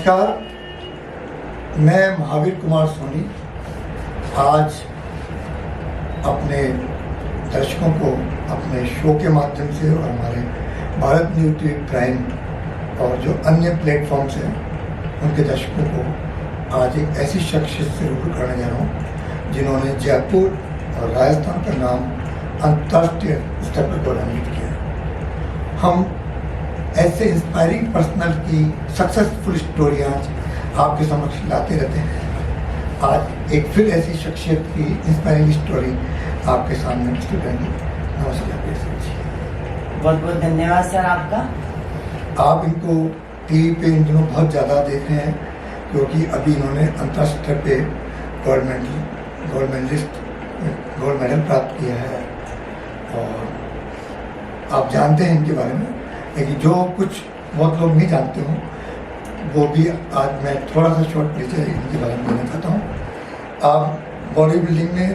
नमस्कार, मैं महावीर कुमार सोनी आज अपने दर्शकों को अपने शो के माध्यम से और हमारे भारत न्यूज़ टीवी प्राइम और जो अन्य प्लेटफॉर्म्स हैं उनके दर्शकों को आज एक ऐसी शख्सियत से रूबरू करने जा रहा हूँ जिन्होंने जयपुर और राजस्थान का नाम अंतर्राष्ट्रीय स्तर पर गौरवान्वित किया। हम ऐसे इंस्पायरिंग पर्सनल की सक्सेसफुल स्टोरियाँ आपके समक्ष लाते रहते हैं। आज एक फिर ऐसी शख्सियत की इंस्पायरिंग स्टोरी आपके सामने प्रस्तुत करेंगे। नमस्कार जी। बहुत बहुत धन्यवाद सर आपका। आप इनको टीवी पे इन दिनों बहुत ज़्यादा देख रहे हैं क्योंकि अभी इन्होंने अंतर्राष्ट्रीय पे गोल्ड मेडल प्राप्त किया है और आप जानते हैं इनके बारे में, लेकिन जो कुछ बहुत लोग नहीं जानते हों वो भी आज मैं थोड़ा सा शॉर्ट परिचय इनके बारे में देना चाहता हूँ। आप बॉडी बिल्डिंग में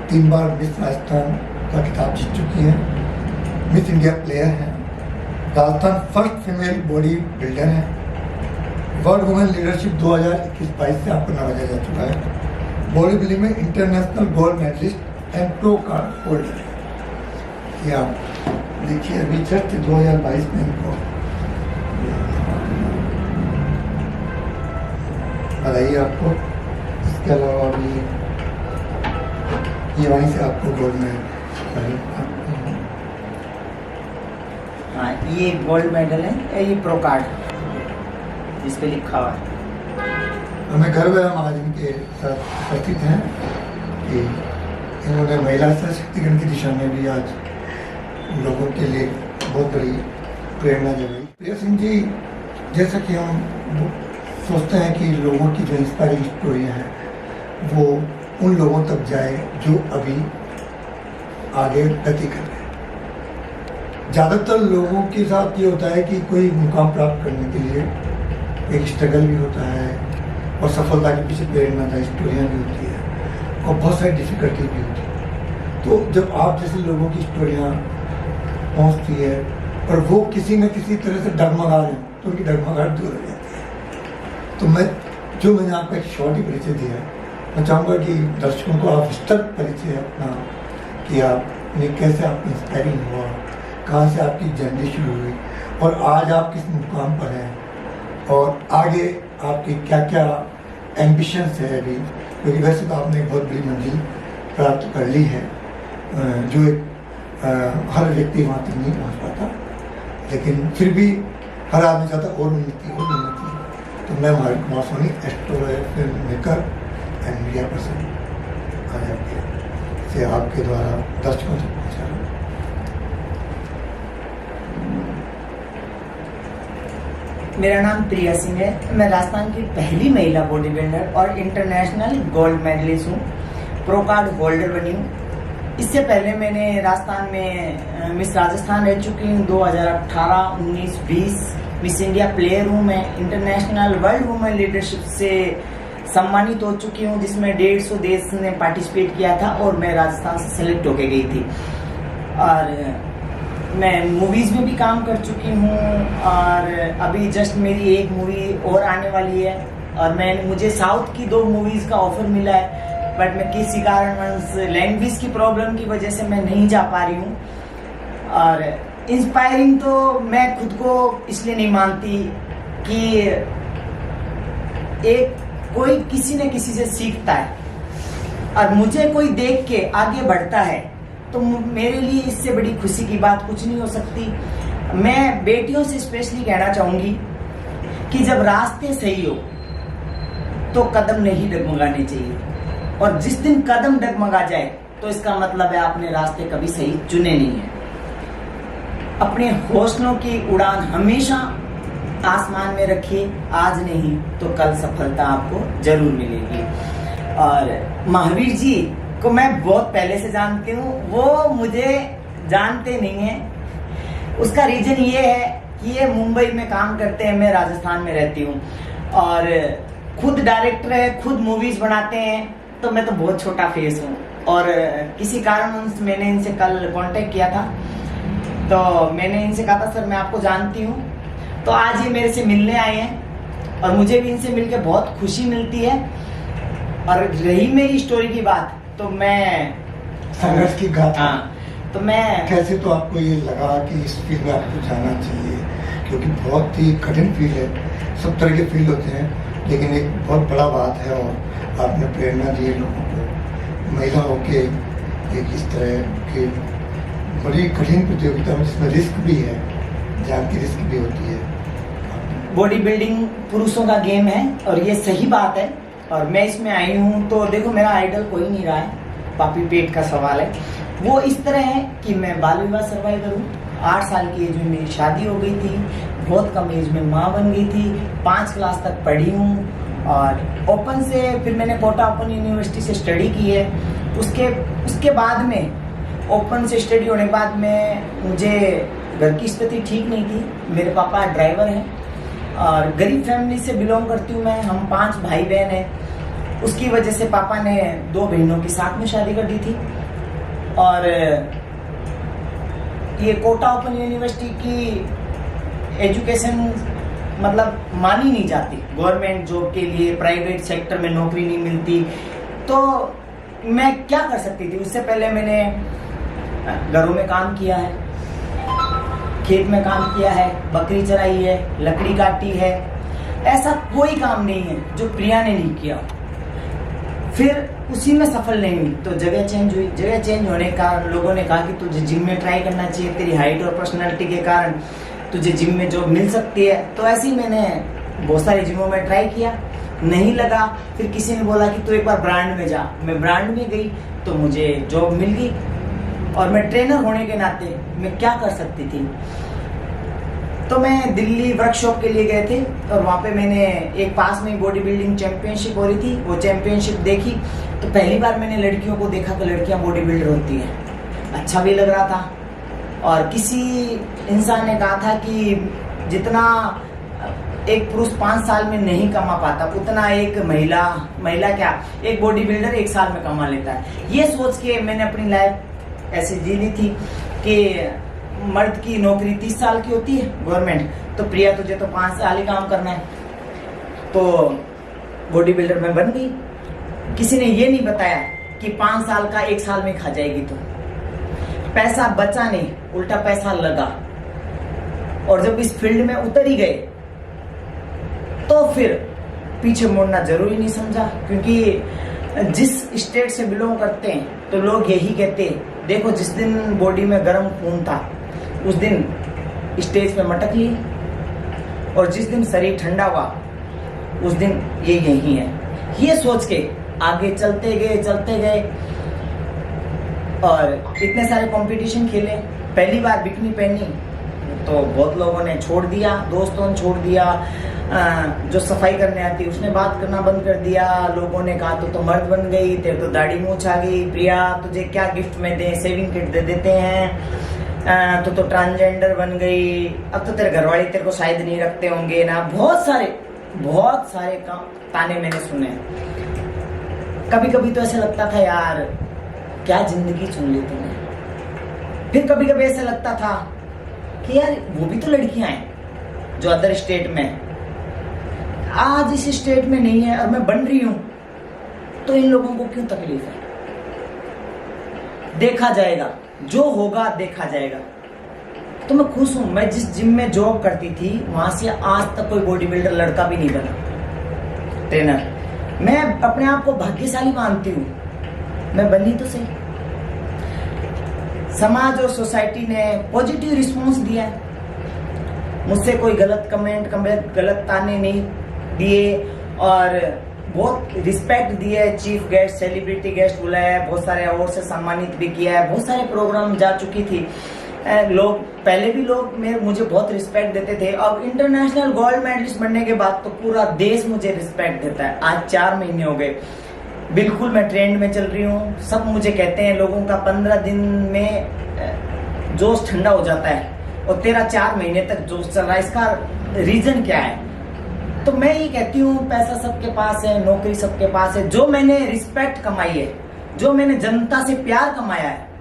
3 बार मिस राजस्थान का खिताब जीत चुकी हैं, मिस इंडिया प्लेयर हैं, Rajasthan first female bodybuilder हैं, वर्ल्ड वुमेन लीडरशिप 2021-22 से आपको नवाजा जा चुका है, बॉडी बिल्डिंग में international gold medallist and pro card holder है। ये आप देखिए अभी जस्ट 2022 में इनको बताइए आपको। इसके अलावा भी ये वहीं से आपको गोल्ड मेडल। हाँ, ये गोल्ड मेडल है, ये प्रो कार्ड इस पे लिखा हुआ है। हमें गर्व है हम आज इनके साथ उपस्थित हैं कि इन्होंने महिला सशक्तिकरण की दिशा में भी आज लोगों के लिए बहुत बड़ी प्रेरणा जगाई। प्रिया सिंह जी, जैसा कि हम सोचते हैं कि लोगों की जो इंस्पायरिंग स्टोरियाँ हैं वो उन लोगों तक जाए जो अभी आगे गति कर रहे हैं। ज़्यादातर लोगों के साथ ये होता है कि कोई मुकाम प्राप्त करने के लिए एक स्ट्रगल भी होता है और सफलता के पीछे प्रेरणादायी स्टोरियाँ भी होती है और बहुत सारी डिफिकल्टी भी होती है। तो जब आप जैसे लोगों की स्टोरियाँ पहुँचती है और वो किसी न किसी तरह से डगमगा रहे हैं तो उनकी डगमगाहट दूर हो जाती है। तो मैंने आपको एक शॉर्ट ही परिचय दिया है, मैं चाहूँगा कि दर्शकों को आप विस्तृत परिचय अपना कि आपने कैसे आप इंस्पायरिंग हुआ, कहाँ से आपकी जर्नी शुरू हुई और आज आप किस मुकाम पर हैं और आगे आपकी क्या क्या एम्बिशंस है अभी, क्योंकि वैसे तो आपने एक बहुत बड़ी मंजिल प्राप्त कर ली है जो एक हर व्यक्ति वहाँ तक नहीं पहुँच पाता, लेकिन फिर भी हर आदमी चाहता और उन्नति। तो मैं Mahavir Kumar Soni, astro film maker and media person, आज आपके द्वारा दर्शकों तक पहुँचा रहा हूँ। मेरा नाम प्रिया सिंह है। मैं राजस्थान की पहली महिला बॉडी बिल्डर और इंटरनेशनल गोल्ड मेडलिस्ट हूँ, प्रो कार्ड होल्डर बनी हूँ। इससे पहले मैंने राजस्थान में मिस राजस्थान रह चुकी हूँ 2018, 19, 20 मिस इंडिया प्लेयर हूँ। मैं इंटरनेशनल वर्ल्ड वुमेन लीडरशिप से सम्मानित हो चुकी हूँ जिसमें 150 देश ने पार्टिसिपेट किया था और मैं राजस्थान से सेलेक्ट होके गई थी। और मैं मूवीज़ में भी काम कर चुकी हूँ और अभी जस्ट मेरी एक मूवी और आने वाली है और मुझे साउथ की 2 मूवीज़ का ऑफर मिला है, बट मैं किसी कारणवश लैंग्वेज की प्रॉब्लम की वजह से मैं नहीं जा पा रही हूँ। और इंस्पायरिंग तो मैं खुद को इसलिए नहीं मानती कि एक कोई किसी न किसी से सीखता है और मुझे कोई देख के आगे बढ़ता है तो मेरे लिए इससे बड़ी खुशी की बात कुछ नहीं हो सकती। मैं बेटियों से स्पेशली कहना चाहूँगी कि जब रास्ते सही हो तो कदम नहीं डगमगाने चाहिए और जिस दिन कदम डगमगा जाए तो इसका मतलब है आपने रास्ते कभी सही चुने नहीं है। अपने हौसलों की उड़ान हमेशा आसमान में रखिए, आज नहीं तो कल सफलता आपको जरूर मिलेगी। और महावीर जी को मैं बहुत पहले से जानती हूँ, वो मुझे जानते नहीं हैं। उसका रीजन ये है कि ये मुंबई में काम करते हैं, मैं राजस्थान में रहती हूँ और खुद डायरेक्टर है, खुद मूवीज बनाते हैं, तो मैं तो बहुत छोटा फेस हूँ। और किसी कारण मैंने इनसे कल कांटेक्ट किया था तो मैंने इनसे कहा था सर मैं आपको जानती हूँ, तो आज ये मेरे से मिलने आए हैं और मुझे भी इनसे मिलकर बहुत खुशी मिलती है। और रही मेरी स्टोरी की बात, तो मैं संघर्ष की गाथा, हाँ, तो मैं कैसे तो आपको ये लगा कि इस फील्ड में आपको जाना चाहिए, क्योंकि बहुत ही कठिन फील्ड है, सब तरह के फील्ड होते हैं, लेकिन एक बहुत बड़ा बात है और आपने प्रेरणा दी है लोगों को, महिलाओं के एक इस तरह की बड़ी कठिन प्रतियोगिता में जिसमें रिस्क भी है, जान की रिस्क भी होती है। बॉडी बिल्डिंग पुरुषों का गेम है और ये सही बात है। और मैं इसमें आई हूँ तो देखो, मेरा आइडल कोई नहीं रहा है, पापी पेट का सवाल है। वो इस तरह है कि मैं बाल विवाह सर्वाइवर हूँ। 8 साल की एज में मेरी शादी हो गई थी, बहुत कम एज में माँ बन गई थी, 5 क्लास तक पढ़ी हूँ और ओपन से फिर मैंने कोटा ओपन यूनिवर्सिटी से स्टडी की है। उसके बाद में ओपन से स्टडी होने के बाद में मुझे घर की स्थिति ठीक नहीं थी। मेरे पापा ड्राइवर हैं और गरीब फैमिली से बिलोंग करती हूँ मैं। हम 5 भाई बहन हैं। उसकी वजह से पापा ने 2 बहनों की साथ में शादी कर दी थी और ये कोटा ओपन यूनिवर्सिटी की एजुकेशन मतलब मानी नहीं जाती। गवर्नमेंट जॉब के लिए प्राइवेट सेक्टर में नौकरी नहीं मिलती, तो मैं क्या कर सकती थी। उससे पहले मैंने घरों में काम किया है, खेत में काम किया है, बकरी चराई है, लकड़ी काटी है। ऐसा कोई काम नहीं है जो प्रिया ने नहीं किया। फिर उसी में सफल नहीं हुई तो जगह चेंज हुई। जगह चेंज होने का लोगों ने कहा कि तुझे जिम में ट्राई करना चाहिए, तेरी हाइट और पर्सनालिटी के कारण तुझे जिम में जॉब मिल सकती है। तो ऐसे ही मैंने बहुत सारे जिमों में ट्राई किया, नहीं लगा। फिर किसी ने बोला कि तू एक बार ब्रांड में जा। मैं ब्रांड में गई तो मुझे जॉब मिल गई और मैं ट्रेनर होने के नाते मैं क्या कर सकती थी। तो मैं दिल्ली वर्कशॉप के लिए गए थे और वहाँ पे मैंने एक पास में बॉडी बिल्डिंग चैंपियनशिप हो रही थी। वो चैंपियनशिप देखी तो पहली बार मैंने लड़कियों को देखा कि लड़कियाँ बॉडी बिल्डर होती हैं। अच्छा भी लग रहा था। और किसी इंसान ने कहा था कि जितना एक पुरुष 5 साल में नहीं कमा पाता उतना एक महिला क्या एक बॉडी बिल्डर 1 साल में कमा लेता है। ये सोच के मैंने अपनी लाइफ ऐसे जी ली थी कि मर्द की नौकरी 30 साल की होती है गवर्नमेंट, तो प्रिया तुझे तो 5 साल ही काम करना है। तो बॉडी बिल्डर में बन गई। किसी ने ये नहीं बताया कि 5 साल का 1 साल में खा जाएगी। तो पैसा बचा नहीं, उल्टा पैसा लगा। और जब इस फील्ड में उतर ही गए तो फिर पीछे मुड़ना जरूरी नहीं समझा, क्योंकि जिस स्टेट से बिलोंग करते हैं तो लोग यही कहते हैं, देखो जिस दिन बॉडी में गर्म खून था उस दिन स्टेज पे मटक ली, और जिस दिन शरीर ठंडा हुआ उस दिन ये यही है। ये सोच के आगे चलते गए और इतने सारे कंपटीशन खेले। पहली बार बिकनी पहनी तो बहुत लोगों ने छोड़ दिया, दोस्तों ने छोड़ दिया। जो सफाई करने आती उसने बात करना बंद कर दिया। लोगों ने कहा तो मर्द बन गई, तेरे तो दाढ़ी मूंछ आ गई, प्रिया तुझे क्या गिफ्ट में दे, सेविंग किट दे देते हैं, तो ट्रांसजेंडर बन गई, अब तो तेरे घरवाले तेरे को शायद नहीं रखते होंगे ना। बहुत सारे काम ताने मैंने सुने। कभी कभी तो ऐसा लगता था यार क्या जिंदगी चुन ली तुमने। फिर कभी कभी ऐसा लगता था कि यार वो भी तो लड़कियां हैं जो अदर स्टेट में, आज इस स्टेट में नहीं है और मैं बन रही हूं, तो इन लोगों को क्यों तकलीफ है। देखा जाएगा, जो होगा देखा जाएगा। तो मैं खुश हूं। मैं जिस जिम में जॉब करती थी वहां से आज तक कोई बॉडी बिल्डर लड़का भी नहीं बना ट्रेनर। मैं अपने आप को भाग्यशाली मानती हूं, मैं बनी तो सही। समाज और सोसाइटी ने पॉजिटिव रिस्पॉन्स दिया है। मुझसे कोई गलत कमेंट, गलत ताने नहीं दिए और बहुत रिस्पेक्ट दिया है। चीफ गेस्ट, सेलिब्रिटी गेस्ट बुलाया है, बहुत सारे अवार्ड से सम्मानित भी किया है, बहुत सारे प्रोग्राम जा चुकी थी। लोग पहले भी मुझे बहुत रिस्पेक्ट देते थे। अब इंटरनेशनल गोल्ड मेडलिस्ट बनने के बाद तो पूरा देश मुझे रिस्पेक्ट देता है। आज 4 महीने हो गए, बिल्कुल मैं ट्रेंड में चल रही हूँ। सब मुझे कहते हैं, लोगों का 15 दिन में जोश ठंडा हो जाता है और तेरा 4 महीने तक जोश चल रहा है। इसका रीजन क्या है? तो मैं ये कहती हूँ, पैसा सबके पास है, नौकरी सबके पास है। जो मैंने रिस्पेक्ट कमाई है, जो मैंने जनता से प्यार कमाया है,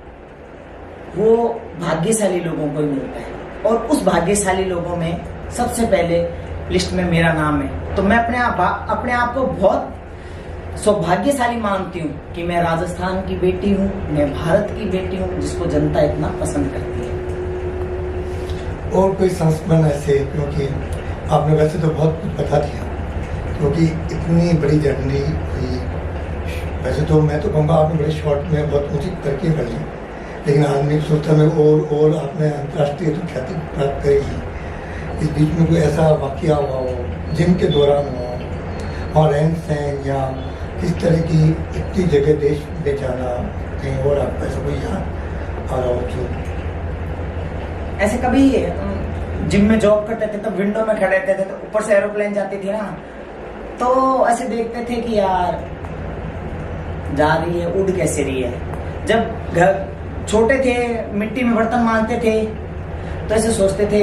वो भाग्यशाली लोगों को ही मिलता है। और उस भाग्यशाली लोगों में सबसे पहले लिस्ट में मेरा नाम है, तो मैं अपने आप को बहुत सौभाग्यशाली मानती हूँ कि मैं राजस्थान की बेटी हूँ, मैं भारत की बेटी हूँ, जिसको जनता इतना पसंद करती है। और कोई संस्मरण ऐसे, क्योंकि आपने वैसे तो बहुत कुछ बता दिया, क्योंकि इतनी बड़ी जर्नी हुई, वैसे तो मैं तो कहूँगा आपने बड़े शॉर्ट में बहुत ऊँची तरक्की कर ली, लेकिन आदमी सोचता में और आपने अंतर्राष्ट्रीय तो ख्याति प्राप्त करेगी। इस बीच में कोई ऐसा वाकया हुआ हो, जिनके दौरान हो, और रहन सहन या किस तरह की इतनी जगह देश ले जाना, कहीं और आपको ऐसा कोई याद आ रहा हो जो? ऐसे कभी जिम में जॉब करते थे तो विंडो में खड़े रहते थे, तो ऊपर से एरोप्लेन जाती थी ना, तो ऐसे देखते थे कि यार जा रही है, उड़ कैसे रही है। जब घर छोटे थे, मिट्टी में बर्तन मांजते थे, तो ऐसे सोचते थे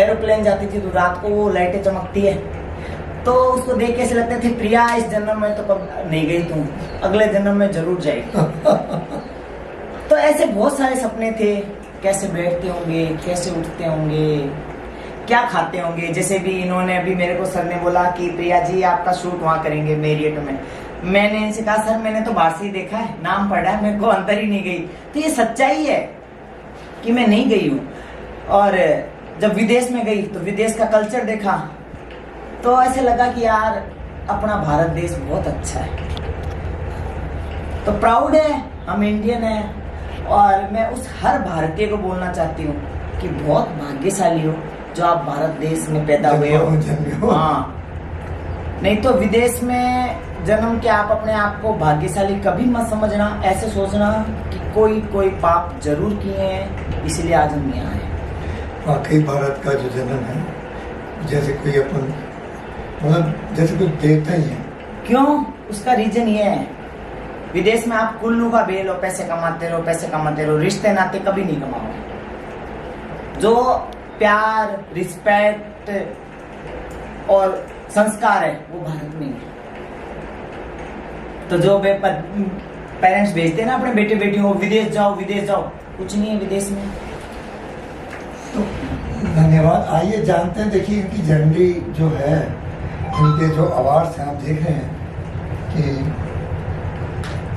एरोप्लेन जाती थी तो रात को वो लाइटें चमकती है, तो उसको देख के ऐसे लगते थे प्रिया इस जन्म में तो कब नहीं गई, तुम अगले जन्म में जरूर जाएगी। तो ऐसे बहुत सारे सपने थे, कैसे बैठते होंगे, कैसे उठते होंगे, क्या खाते होंगे। जैसे भी इन्होंने अभी मेरे को सर ने बोला कि प्रिया जी आपका शूट वहाँ करेंगे मेरियट में, मैंने इनसे कहा सर मैंने तो बाहर से ही देखा है, नाम पढ़ा है, मेरे को अंदर ही नहीं गई। तो ये सच्चाई है कि मैं नहीं गई हूँ। और जब विदेश में गई तो विदेश का कल्चर देखा, तो ऐसे लगा कि यार अपना भारत देश बहुत अच्छा है। तो प्राउड है, हम इंडियन हैं, और मैं उस हर भारतीय को बोलना चाहती हूँ कि बहुत भाग्यशाली हो जो आप भारत देश में पैदा हुए हो। हाँ, नहीं तो विदेश में जन्म के आप अपने आप को भाग्यशाली कभी मत समझना, ऐसे सोचना कि कोई पाप जरूर किए हैं, इसलिए आज हम यहाँ हैं। वाकई भारत का जो जन्म है, जैसे कोई अपन मतलब जैसे कोई देवता ही है। क्यों? उसका रीजन ये है, विदेश में आप कुल्लू का बेल हो, पैसे कमाते रहो, रिश्ते नाते कभी नहीं कमाओगे। जो प्यार, रिस्पेक्ट और संस्कार है वो भारत में है। तो जो पेरेंट्स भेजते हैं ना अपने बेटे बेटियों को विदेश जाओ, कुछ नहीं है विदेश में। तो धन्यवाद। आइए जानते हैं, देखिए इनकी जर्नी जो है, इनके जो अवार्ड्स हैं आप देख रहे हैं कि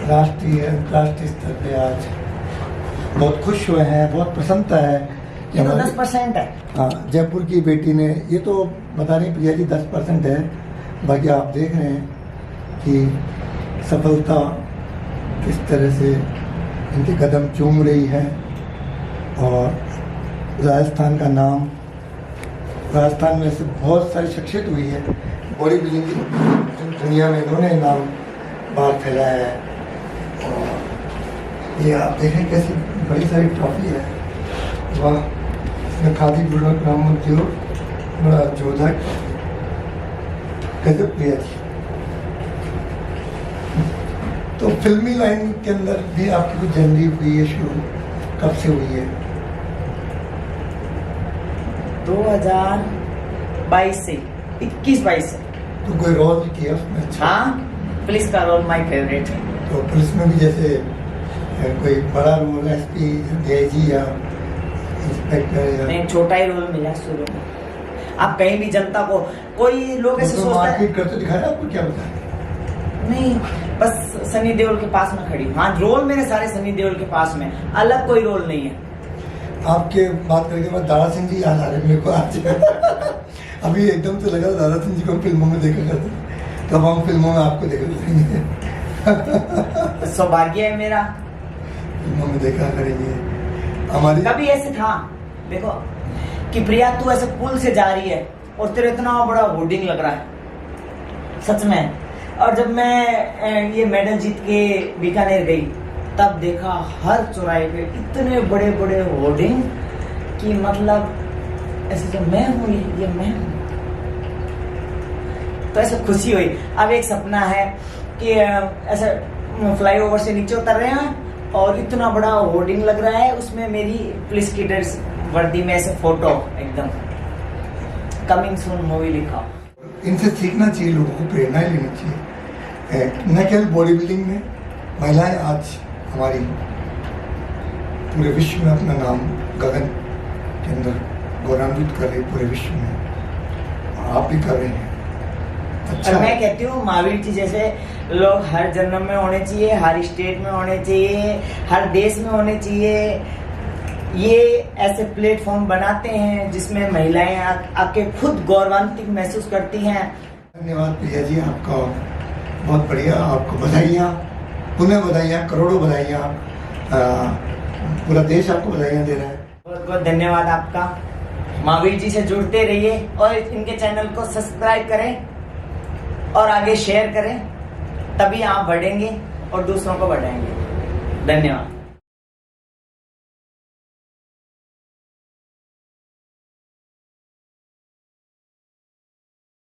राष्ट्रीय अंतर्राष्ट्रीय स्तर पे आज बहुत खुश हुए हैं, बहुत प्रसन्नता है। ये तो 10% है। हाँ, जयपुर की बेटी ने, ये तो बता रही प्रिया जी 10% है, बाकी आप देख रहे हैं कि सफलता किस तरह से इनके कदम चूम रही है। और राजस्थान का नाम, राजस्थान में से बहुत सारी शख्सियत हुई है बॉडी बिल्डिंग की दुनिया में, इन्होंने नाम बाहर फैलाया है। और ये आप देखें कैसी बड़ी सारी ट्रॉफी है, वाह। इसमें खादी ग्राम उद्योग बड़ा जोधा गजब प्रिया थी। तो फिल्मी लाइन के अंदर भी आपकी कुछ जर्नी हुई है, शुरू कब से हुई है? 2022 से 21-22 से। तो कोई रोल किया उसमें? अच्छा। हाँ, पुलिस का रोल माय फेवरेट है। तो पुलिस में भी जैसे कोई बड़ा रोल, एसपी, डीआईजी या इंस्पेक्टर या? नहीं, छोटा ही रोल मिला शुरू में। आप कहीं भी जनता को, कोई लोग ऐसे सोचते हैं मारपीट करते दिखाया आपको, क्या बताया? नहीं, बस सनी देओल के पास में खड़ी। हाँ, रोल मेरे सारे सनी देओल के पास में, अलग कोई रोल नहीं है। आपके बात करके बाद दारा सिंह जी याद आ रहे मेरे को आज। अभी एकदम से लगा दारा सिंह जी को फिल्मों में देखा करते, तब हम फिल्मों में आपको देखा करेंगे। सौभाग्य है मेरा, फिल्मों में देखा करेंगे हमारी। कभी ऐसे था देखो कि प्रिया तू ऐसे पुल से जा रही है और तेरे इतना बड़ा होर्डिंग लग रहा है, सच में। और जब मैं ये मेडल जीत के बीकानेर गई, तब देखा हर चौराहे पे इतने बड़े बड़े होर्डिंग कि मतलब ऐसे जो मैं हूँ, ये मैं हूँ। तो ऐसे खुशी हुई। अब एक सपना है कि ऐसे फ्लाईओवर से नीचे उतर रहे हैं और इतना बड़ा होर्डिंग लग रहा है, उसमें मेरी पुलिस की ड्रेस वर्दी में ऐसे फोटो एकदम कमिंग सून मूवी लिखा। इनसे सीखना चाहिए, लोगों को प्रेरणा लेनी चाहिए। न केवल बॉडी बिल्डिंग में महिलाएं आज हमारी पूरे विश्व में अपना नाम गगन के अंदर गौरवान्वित कर रही, पूरे विश्व में। आप भी कर रहे हैं। अच्छा और मैं है। कहती हूँ महावीर जी जैसे लोग हर जन्म में होने चाहिए, हर स्टेट में होने चाहिए, हर देश में होने चाहिए। ये ऐसे प्लेटफॉर्म बनाते हैं जिसमें महिलाएं आके खुद गौरवान्वित महसूस करती हैं। धन्यवाद प्रिया जी, आपका बहुत बढ़िया, आपको बधाइयाँ, पुनः बधाइयाँ, करोड़ों बधाइयाँ। पूरा देश आपको बधाइयाँ दे रहा है। बहुत बहुत धन्यवाद आपका। महावीर जी से जुड़ते रहिए और इनके चैनल को सब्सक्राइब करें और आगे शेयर करें, तभी आप बढ़ेंगे और दूसरों को बढ़ाएंगे। धन्यवाद।